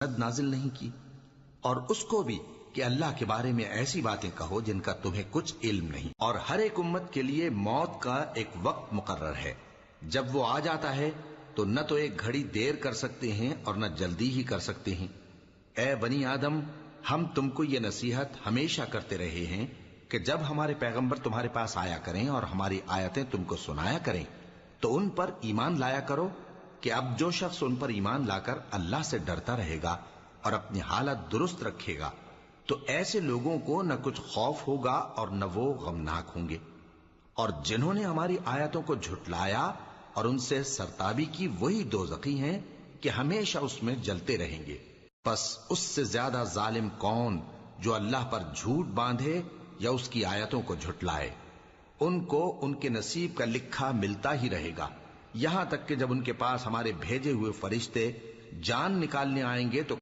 نازل نہیں کی، اور اس کو بھی کہ اللہ کے بارے میں ایسی باتیں کہو جن کا تمہیں کچھ علم نہیں، اور ہر ایک امت کے لیے موت کا ایک وقت مقرر ہے، جب وہ آ جاتا ہے تو نہ تو ایک گھڑی دیر کر سکتے ہیں اور نہ جلدی ہی کر سکتے ہیں۔ اے بنی آدم، ہم تم کو یہ نصیحت ہمیشہ کرتے رہے ہیں کہ جب ہمارے پیغمبر تمہارے پاس آیا کریں اور ہماری آیتیں تم کو سنایا کریں تو ان پر ایمان لایا کرو، کہ اب جو شخص ان پر ایمان لا کر اللہ سے ڈرتا رہے گا اور اپنی حالت درست رکھے گا تو ایسے لوگوں کو نہ کچھ خوف ہوگا اور نہ وہ غمناک ہوں گے، اور جنہوں نے ہماری آیتوں کو جھٹلایا اور ان سے سرتابی کی وہی دوزخی ہیں کہ ہمیشہ اس میں جلتے رہیں گے۔ پس اس سے زیادہ ظالم کون جو اللہ پر جھوٹ باندھے یا اس کی آیتوں کو جھٹلائے؟ ان کو ان کے نصیب کا لکھا ملتا ہی رہے گا، یہاں تک کہ جب ان کے پاس ہمارے بھیجے ہوئے فرشتے جان نکالنے آئیں گے تو